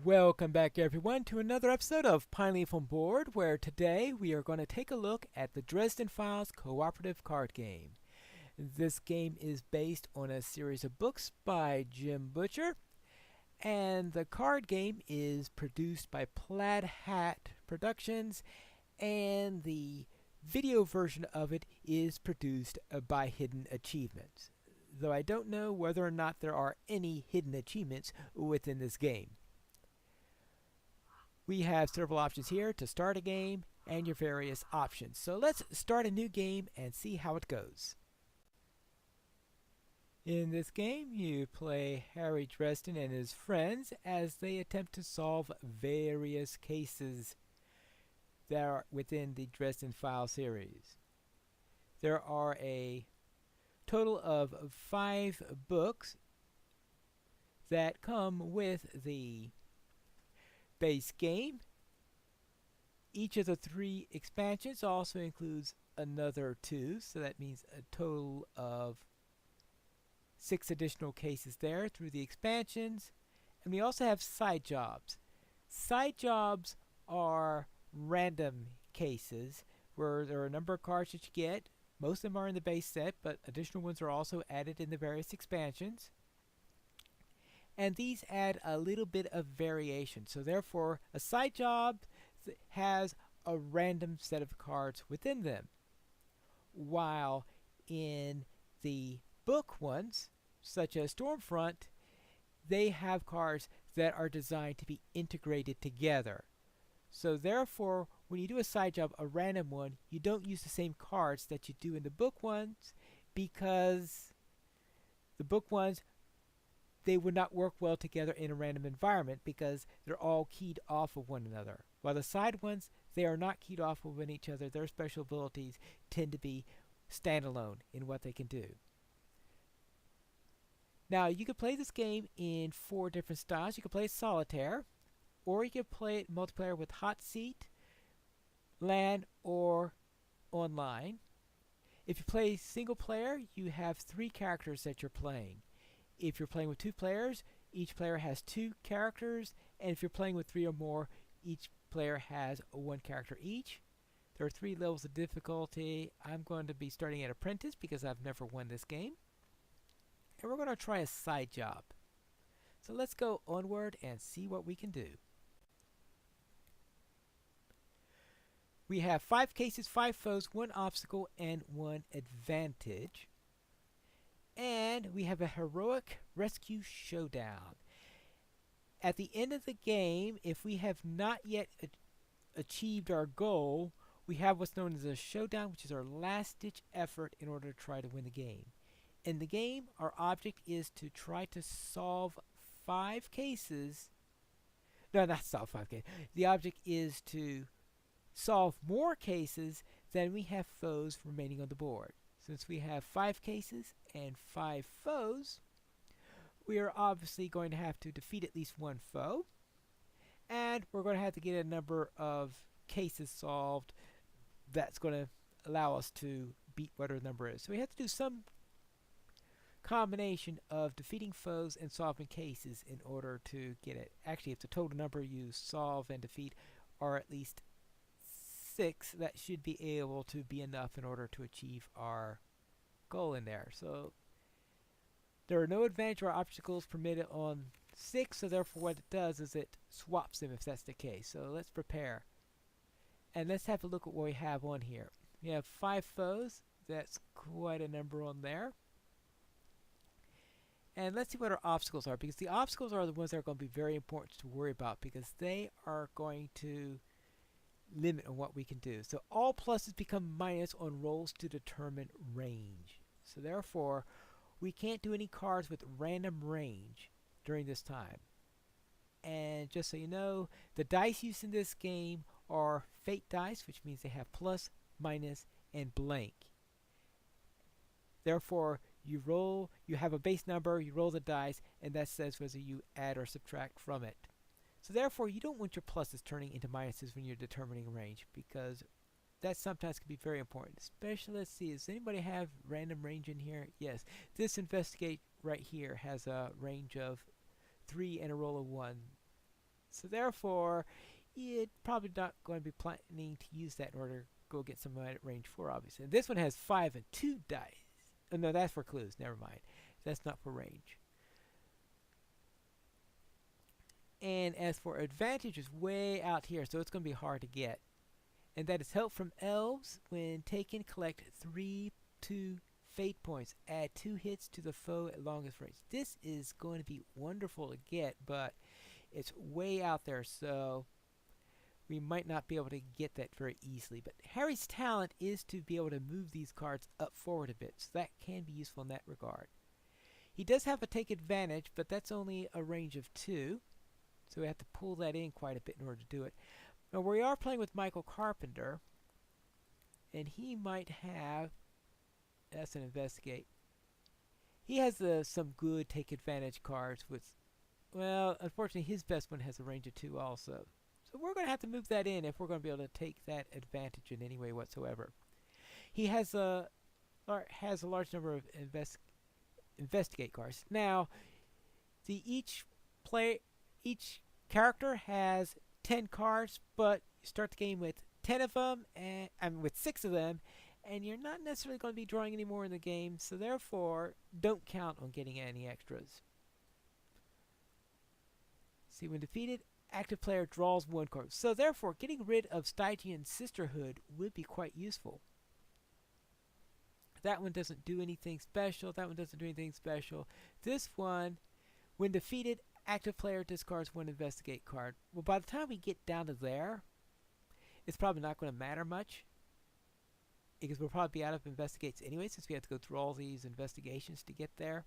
Welcome back, everyone, to another episode of Pineleaf on Board, where today we are going to take a look at the Dresden Files Cooperative Card Game. This game is based on a series of books by Jim Butcher, and the card game is produced by Plaid Hat Productions, and the video version of it is produced by Hidden Achievements, though I don't know whether or not there are any hidden achievements within this game. We have several options here to start a game and your various options. So let's start a new game and see how it goes. In this game, you play Harry Dresden and his friends as they attempt to solve various cases that are within the Dresden Files series. There are a total of 5 books that come with the base game. Each of the 3 expansions also includes another 2, so that means a total of 6 additional cases there through the expansions. And we also have side jobs. Side jobs are random cases where there are a number of cards that you get. Most of them are in the base set, but additional ones are also added in the various expansions. And these add a little bit of variation. So therefore, a side job has a random set of cards within them. While in the book ones, such as Stormfront, they have cards that are designed to be integrated together. So therefore, when you do a side job, a random one, you don't use the same cards that you do in the book ones, because the book ones, they would not work well together in a random environment because they're all keyed off of one another. While the side ones, they are not keyed off of each other. Their special abilities tend to be standalone in what they can do. Now, you can play this game in 4 different styles. You can play it solitaire, or you can play it multiplayer with Hot Seat, LAN, or online. If you play single player, you have 3 characters that you're playing. If you're playing with 2 players, each player has 2 characters, and if you're playing with 3 or more, each player has 1 character each. There are 3 levels of difficulty. I'm going to be starting at Apprentice because I've never won this game. And we're going to try a side job. So let's go onward and see what we can do. We have 5 cases, 5 foes, 1 obstacle, and 1 advantage. And we have a heroic rescue showdown. At the end of the game, if we have not yet achieved our goal, we have what's known as a showdown, which is our last-ditch effort in order to try to win the game. In the game, our object is to try to solve 5 cases. No, not solve 5 cases. The object is to solve more cases than we have foes remaining on the board. Since we have 5 cases and 5 foes, we are obviously going to have to defeat at least 1 foe, and we're going to have to get a number of cases solved that's going to allow us to beat whatever the number is. So we have to do some combination of defeating foes and solving cases in order to get it. Actually, if the total number you solve and defeat are at least 6, that should be able to be enough in order to achieve our goal in there. So there are no advantage or obstacles permitted on 6, so therefore what it does is it swaps them if that's the case. So let's prepare. And let's have a look at what we have on here. We have 5 foes. That's quite a number on there. And let's see what our obstacles are, because the obstacles are the ones that are going to be very important to worry about, because they are going to limit on what we can do. So all pluses become minus on rolls to determine range. So therefore, we can't do any cards with random range during this time. And just so you know, the dice used in this game are fate dice, which means they have plus, minus, and blank. Therefore, you roll, you have a base number, you roll the dice, and that says whether you add or subtract from it. So therefore, you don't want your pluses turning into minuses when you're determining range, because that sometimes can be very important. Especially, let's see, does anybody have random range in here? Yes. This investigate right here has a range of 3 and a roll of 1. So therefore, you're probably not going to be planning to use that in order to go get somebody at range 4, obviously. And this one has 5 and 2 dice. Oh, no, that's for clues. Never mind. That's not for range. And as for advantage, it's way out here, so it's going to be hard to get. And that is help from elves. When taken, collect 2 fate points. Add 2 hits to the foe at longest range. This is going to be wonderful to get, but it's way out there, so we might not be able to get that very easily. But Harry's talent is to be able to move these cards up forward a bit, so that can be useful in that regard. He does have a take advantage, but that's only a range of 2, so we have to pull that in quite a bit in order to do it. Now we are playing with Michael Carpenter, and he might have, that's an investigate. He has some good take advantage cards with, well, unfortunately his best one has a range of 2 also. So we're going to have to move that in if we're going to be able to take that advantage in any way whatsoever. He has a large number of investigate cards. Now, each character has 10 cards, but you start the game with 10 of them, and with 6 of them, and you're not necessarily going to be drawing any more in the game, so therefore, don't count on getting any extras. See, when defeated, active player draws 1 card. So therefore, getting rid of Stygian Sisterhood would be quite useful. That one doesn't do anything special. That one doesn't do anything special. This one, when defeated, active player discards 1 investigate card. Well, by the time we get down to there, it's probably not going to matter much, because we'll probably be out of investigates anyway, since we have to go through all these investigations to get there.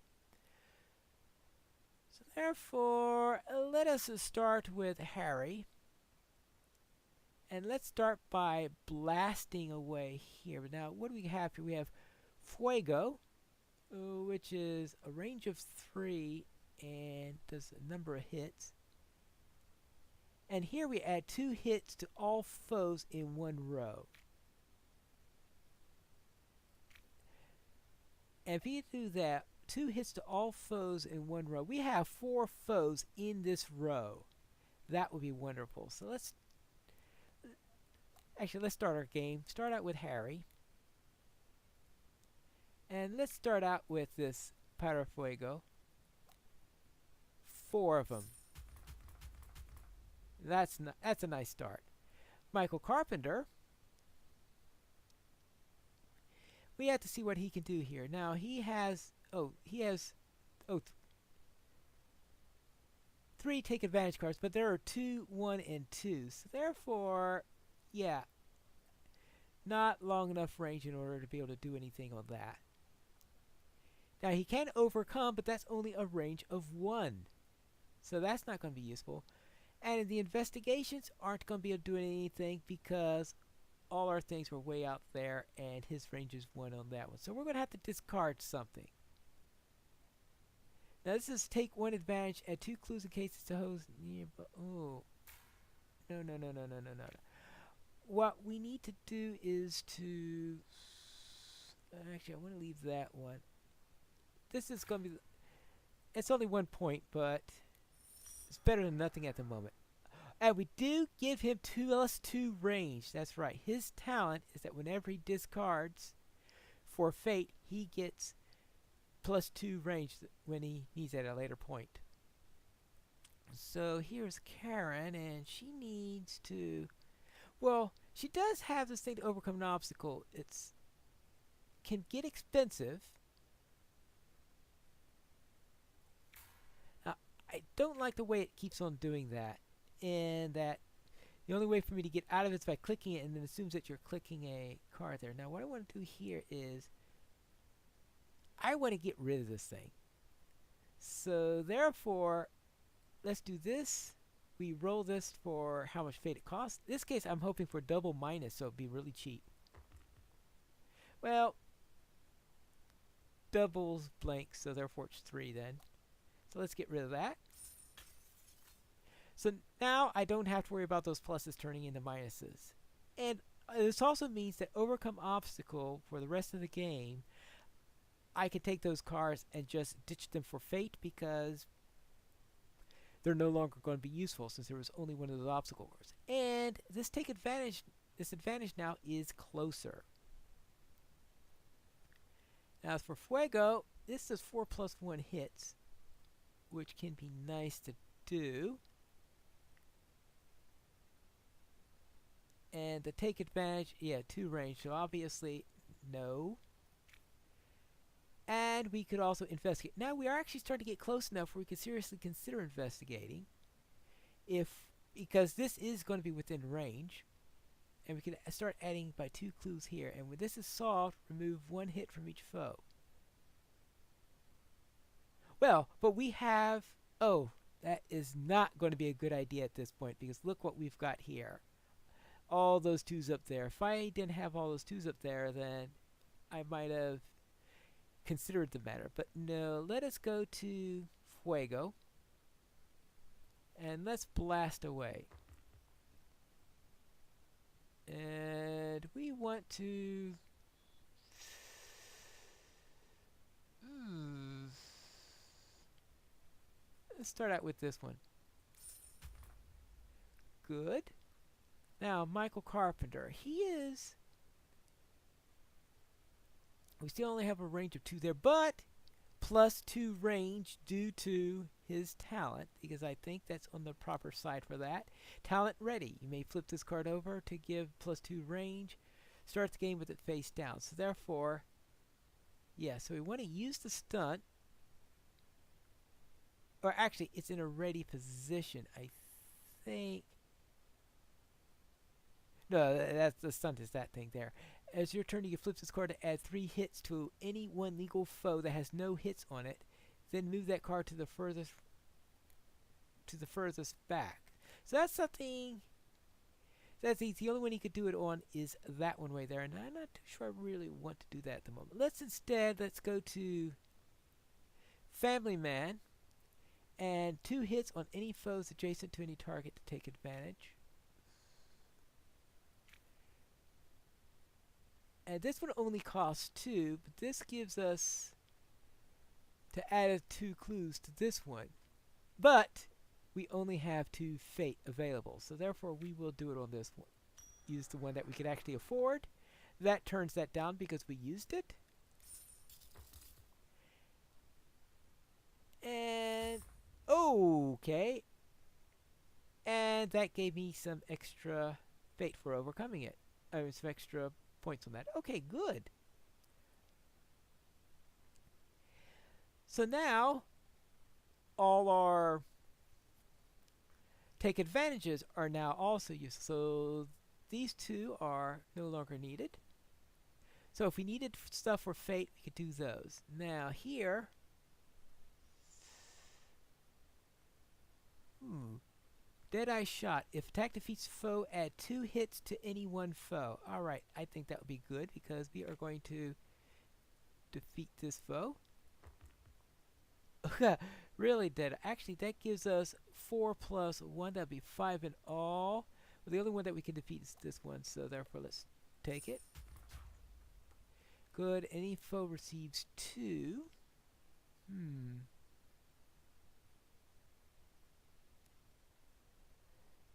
So therefore, let us start with Harry. And let's start by blasting away here. Now, what do we have here? We have Fuego, which is a range of 3 and does a number of hits. And here we add 2 hits to all foes in 1 row. And if you do that, 2 hits to all foes in 1 row, we have 4 foes in this row. That would be wonderful. So let's start our game. Start out with Harry. And let's start out with this Para Fuego. 4 of them. That's a nice start. Michael Carpenter. We have to see what he can do here. Now he has 3 take advantage cards, but there are 2, 1, and 2. So therefore, yeah, not long enough range in order to be able to do anything on that. Now he can overcome, but that's only a range of 1. So that's not going to be useful. And the investigations aren't going to be able to do anything because all our things were way out there and his range is 1 on that one. So we're going to have to discard something. Now this is take 1 advantage, add 2 clues in cases to host nearby. Oh. No. What we need to do is to... Actually, I want to leave that one. This is going to be... It's only 1 point, but it's better than nothing at the moment. And we do give him +2 range. That's right. His talent is that whenever he discards for fate, he gets +2 range when he needs it at a later point. So here's Karen, and she needs to... Well, she does have this thing to overcome an obstacle. It's can get expensive. Now, I don't like the way it keeps on doing that. And that the only way for me to get out of it is by clicking it, and then assumes that you're clicking a card there. Now, what I want to do here is I want to get rid of this thing. So therefore, let's do this. We roll this for how much fate it costs. In this case, I'm hoping for double minus, so it'd be really cheap. Well, doubles blank, so therefore it's 3 then. So let's get rid of that. So now I don't have to worry about those pluses turning into minuses. And this also means that overcome obstacle for the rest of the game, I can take those cards and just ditch them for fate, because they're no longer going to be useful since there was only one of those obstacle courses. And this advantage now is closer. Now as for Fuego, this is 4+1 hits, which can be nice to do. And the take advantage, yeah, 2 range, so obviously no. And we could also investigate. Now we are actually starting to get close enough where we could seriously consider investigating, because this is going to be within range. And we can start adding by 2 clues here. And when this is solved, remove 1 hit from each foe. Well, but we have... Oh, that is not going to be a good idea at this point, because look what we've got here. All those 2s up there. If I didn't have all those 2s up there, then I might have considered the matter. But no, let us go to Fuego. And let's blast away. And we want to... Let's start out with this one. Good. Now, Michael Carpenter. He is... We still only have a range of 2 there, but +2 range due to his talent, because I think that's on the proper side for that. Talent ready. You may flip this card over to give +2 range. Start the game with it face down. So therefore, yeah, so we want to use the stunt. Or actually, it's in a ready position, I think. No, that's the stunt is that thing there. As your turn, you can flip this card to add 3 hits to any one legal foe that has no hits on it. Then move that card to the furthest back. So that's something. That's easy. The only one he could do it on is that one way there, and I'm not too sure I really want to do that at the moment. Let's go to Family Man, and 2 hits on any foes adjacent to any target to take advantage. And this one only costs 2, but this gives us to add 2 clues to this one. But we only have 2 fate available, so therefore we will do it on this one. Use the one that we could actually afford. That turns that down because we used it. And okay. And that gave me some extra fate for overcoming it. Some extra points on that. Okay, good. So now all our take advantages are now also used. So these 2 are no longer needed. So if we needed stuff for fate, we could do those. Now here, Deadeye Shot. If attack defeats foe, add 2 hits to any one foe. Alright, I think that would be good because we are going to defeat this foe. Really, Dead. Actually, that gives us 4+1. That would be 5 in all. Well, the only one that we can defeat is this one, so therefore let's take it. Good. Any foe receives 2.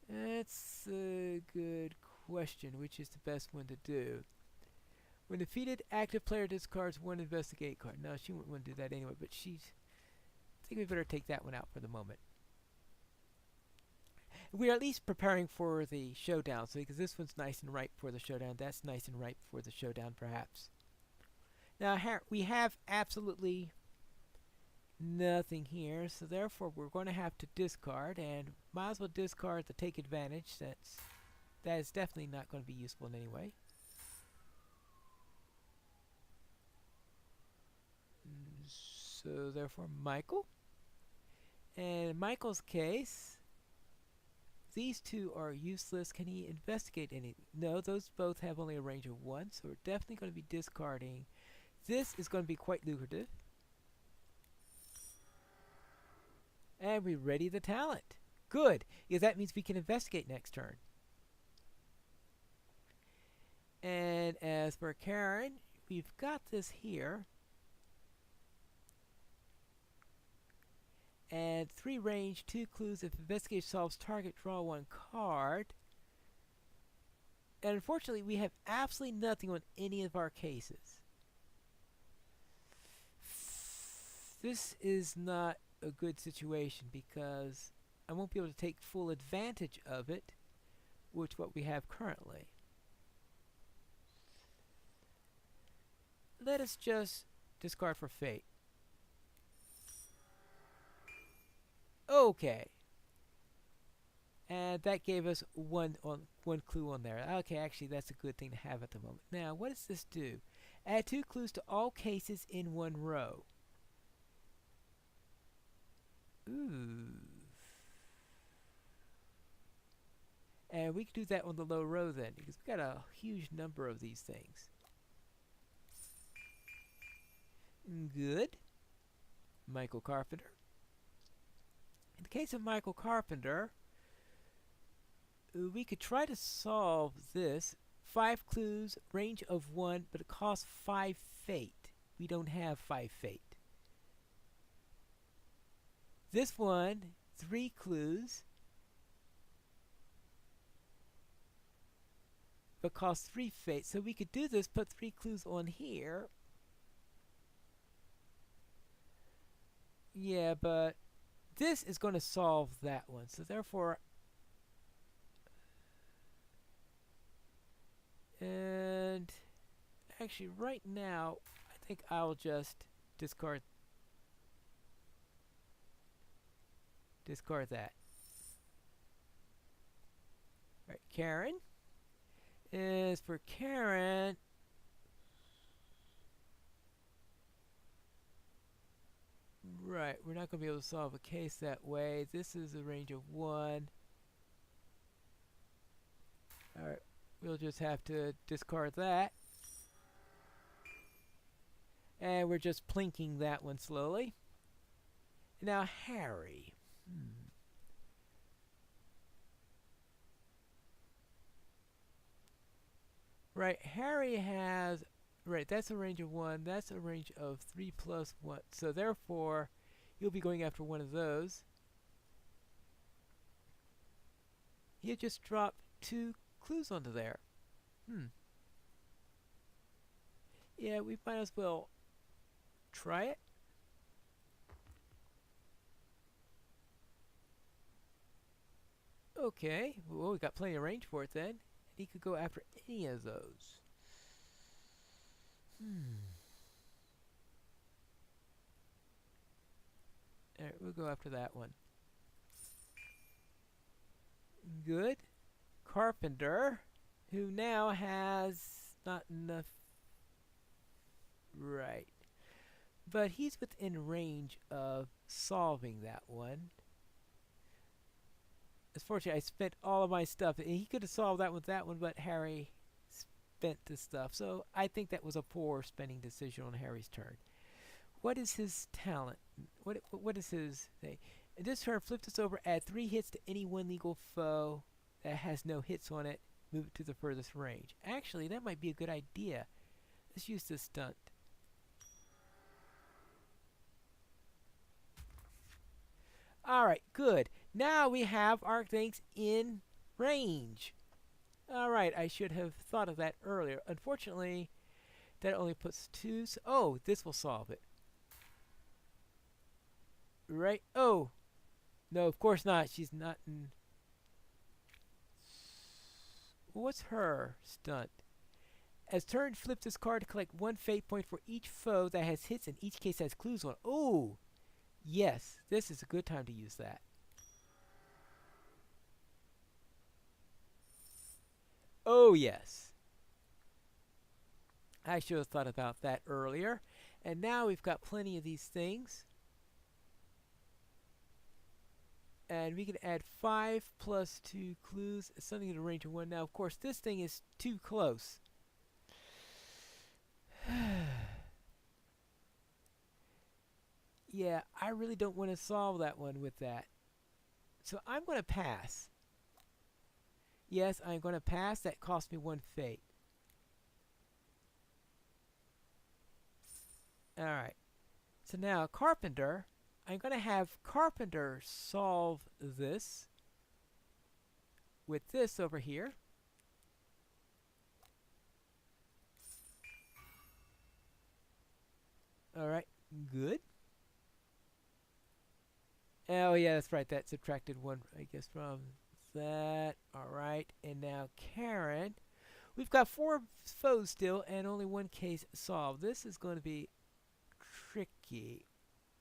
That's a good question. Which is the best one to do? When defeated, active player discards 1 investigate card. No, she wouldn't want to do that anyway, but I think we better take that one out for the moment. We're at least preparing for the showdown, so because this one's nice and ripe for the showdown, that's nice and ripe for the showdown, perhaps. Now, we have absolutely nothing here, so therefore we're going to have to discard, and might as well discard the take advantage, since that is definitely not going to be useful in any way. So therefore Michael. And in Michael's case, these 2 are useless. Can he investigate any? No, those both have only a range of 1, so we're definitely going to be discarding. This is going to be quite lucrative. And we ready the talent. Good, because that means we can investigate next turn. And as for Karen, we've got this here. And 3 range, 2 clues. If investigator solves target, draw 1 card. And unfortunately, we have absolutely nothing on any of our cases. This is not a good situation because I won't be able to take full advantage of it, which what we have currently. Let us just discard for fate. Okay. And that gave us one clue on there. Okay, actually that's a good thing to have at the moment. Now, what does this do? Add 2 clues to all cases in 1 row. Ooh. And we can do that on the low row then, because we've got a huge number of these things. Good. Michael Carpenter. In the case of Michael Carpenter, we could try to solve this. 5 clues, range of 1, but it costs 5 fate. We don't have 5 fate. This one, 3 clues, but costs 3 fate. So we could do this, put 3 clues on here. Yeah, but this is going to solve that one. So therefore, and actually right now, I think I'll just discard that. Alright, Karen. As for Karen, right, we're not going to be able to solve a case that way. This is a range of 1. Alright, we'll just have to discard that. And we're just plinking that one slowly. Now, Harry. Right, Harry has, right, that's a range of 1, that's a range of 3 plus 1. So therefore, you'll be going after one of those. You just dropped 2 clues onto there. Yeah, we might as well try it. Okay, well, we got plenty of range for it then. He could go after any of those. Alright, we'll go after that one. Good. Carpenter, who now has not enough. Right. But he's within range of solving that one. Unfortunately, I spent all of my stuff. He could have solved that with that one, but Harry spent the stuff. So I think that was a poor spending decision on Harry's turn. What is his talent? What is his thing? In this turn, flip this over, add 3 hits to any 1 legal foe that has no hits on it. Move it to the furthest range. Actually, that might be a good idea. Let's use this stunt. Alright, good. Now we have our things in range. Alright, I should have thought of that earlier. Unfortunately, that only puts 2. Oh, this will solve it. Right? Oh! No, of course not. She's not in. What's her stunt? As turn, flip this card to collect 1 fate point for each foe that has hits and each case has clues on it. Oh! Yes, this is a good time to use that. Oh, yes. I should have thought about that earlier. And now we've got plenty of these things. And we can add 5 plus 2 clues. It's something in the range of 1. Now, of course, this thing is too close. Yeah, I really don't want to solve that one with that. So I'm going to pass. Yes, I'm going to pass. That cost me 1 fate. Alright. So now, Carpenter, I'm going to have Carpenter solve this with this over here. Alright, good. Oh yeah, that's right, that subtracted one, I guess, from that. Alright, and now Karen. We've got 4 foes still, and only 1 case solved. This is going to be tricky.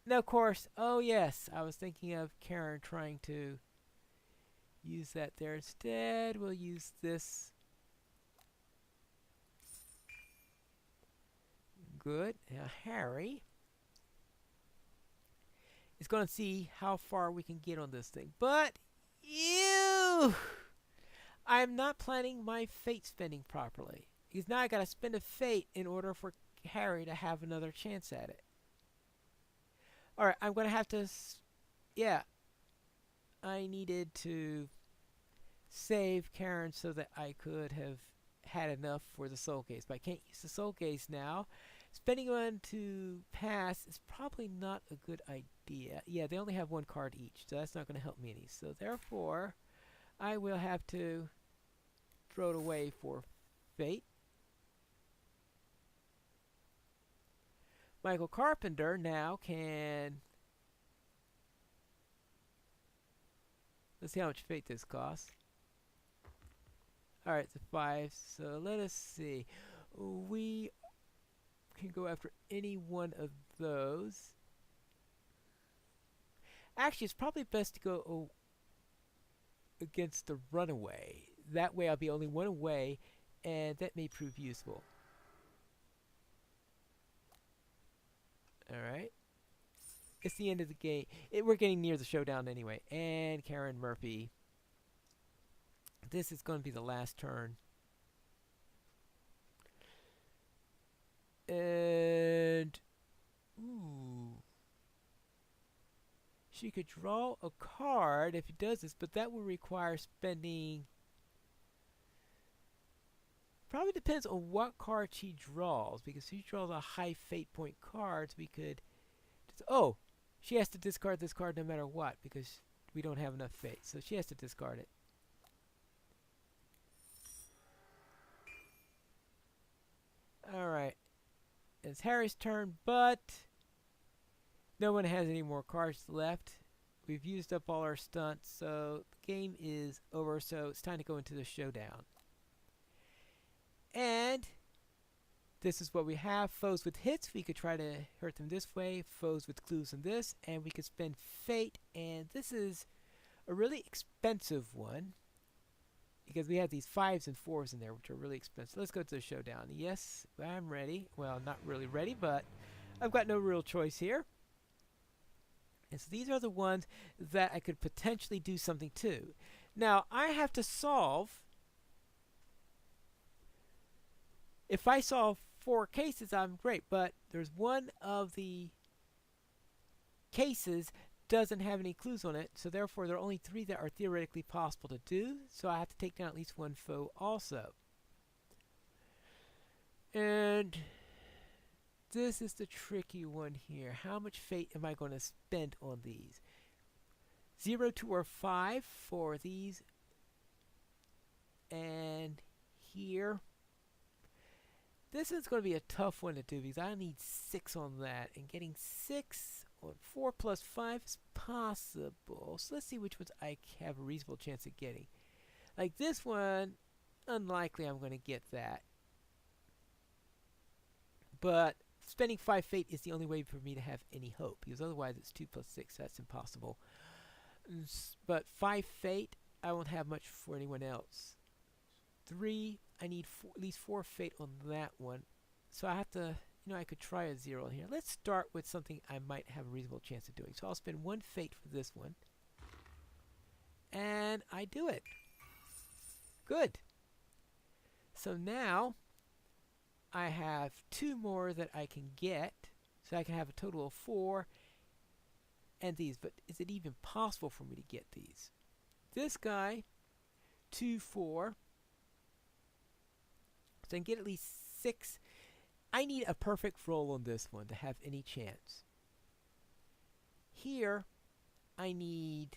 Now, of course, oh yes, I was thinking of Karen trying to use that there. Instead, we'll use this. Good. Now, Harry is going to see how far we can get on this thing. But, ew! I'm not planning my fate spending properly. Because now I got to spend a fate in order for Harry to have another chance at it. Alright, I'm going to have to... yeah. I needed to save Karen so that I could have had enough for the soul case. But I can't use the soul case now. Spending one to pass is probably not a good idea. Yeah, they only have 1 card each, so that's not going to help me any. So therefore, I will have to throw it away for fate. Michael Carpenter now can... let's see how much fate this costs. Alright, it's a 5. So let us see. We can go after any one of those. Actually, it's probably best to go against the runaway. That way I'll be only 1 away, and that may prove useful. Alright. It's the end of the game. We're getting near the showdown anyway. And Karen Murphy. This is going to be the last turn. And... ooh. She could draw a card if it does this, but that will require spending... probably depends on what card she draws, because if she draws a high fate point cards, we could... oh! She has to discard this card no matter what, because we don't have enough fate. So she has to discard it. Alright. It's Harry's turn, but no one has any more cards left. We've used up all our stunts, so the game is over, so it's time to go into the showdown. And this is what we have. Foes with hits, we could try to hurt them this way. Foes with clues in this, and we could spend fate, and this is a really expensive one because we have these 5s and 4s in there, which are really expensive. Let's go to the showdown. Yes, I'm ready. Well, not really ready, but I've got no real choice here. And so these are the ones that I could potentially do something to. Now, I have to solve... if I solve 4 cases, I'm great, but there's one of the cases doesn't have any clues on it, so therefore there are only 3 that are theoretically possible to do, so I have to take down at least 1 foe also. And this is the tricky one here. How much fate am I going to spend on these? 0, 2, or 5 for these. And here. This is going to be a tough one to do because I need 6 on that. And getting 6 on 4 plus 5 is possible. So let's see which ones I have a reasonable chance of getting. Like this one, unlikely I'm going to get that. But spending 5 fate is the only way for me to have any hope. Because otherwise it's 2 plus 6. That's impossible. But 5 fate, I won't have much for anyone else. 3, I need at least 4 fate on that one. So I have to, I could try a 0 here. Let's start with something I might have a reasonable chance of doing. So I'll spend 1 fate for this one. And I do it. Good. So now I have 2 more that I can get. So I can have a total of 4 and these. But is it even possible for me to get these? This guy, 2, 4. So I can get at least 6. I need a perfect roll on this one to have any chance. here I need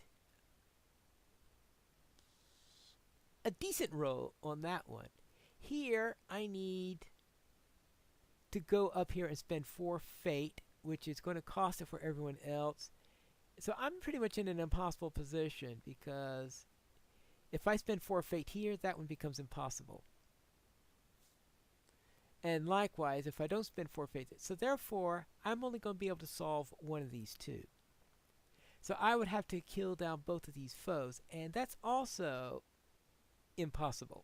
a decent roll on that one. Here I need to go up here and spend 4 fate, which is going to cost it for everyone else. So I'm pretty much in an impossible position, because if I spend 4 fate here, that one becomes impossible. And likewise, if I don't spend 4 fate, so therefore I'm only going to be able to solve one of these two. So I would have to kill down both of these foes, and that's also impossible.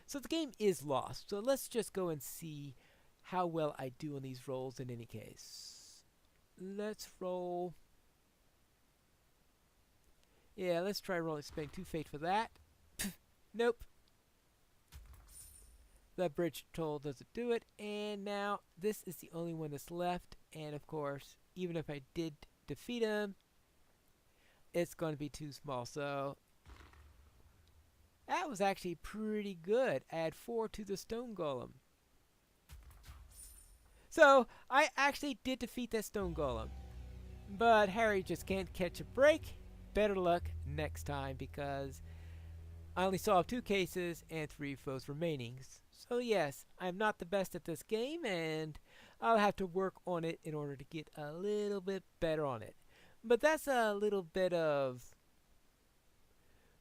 So the game is lost. So let's just go and see how well I do on these rolls in any case. Let's roll. Yeah, let's try rolling. Spending 2 fate for that. Nope. That bridge toll doesn't do it. And now this is the only one that's left. And of course, even if I did defeat him, it's going to be too small. So that was actually pretty good. Add 4 to the stone golem. So I actually did defeat that stone golem. But Harry just can't catch a break. Better luck next time, because I only solved 2 cases and 3 foes remaining. So yes, I'm not the best at this game, and I'll have to work on it in order to get a little bit better on it. But that's a little bit of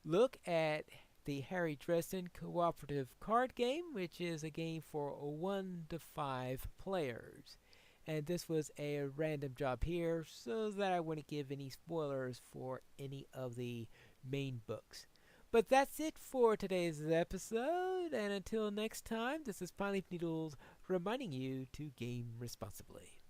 look at the Harry Dresden Cooperative Card Game, which is a game for 1 to 5 players. And this was a random job here, so that I wouldn't give any spoilers for any of the main books. But that's it for today's episode, and until next time, this is Pineleaf Needles reminding you to game responsibly.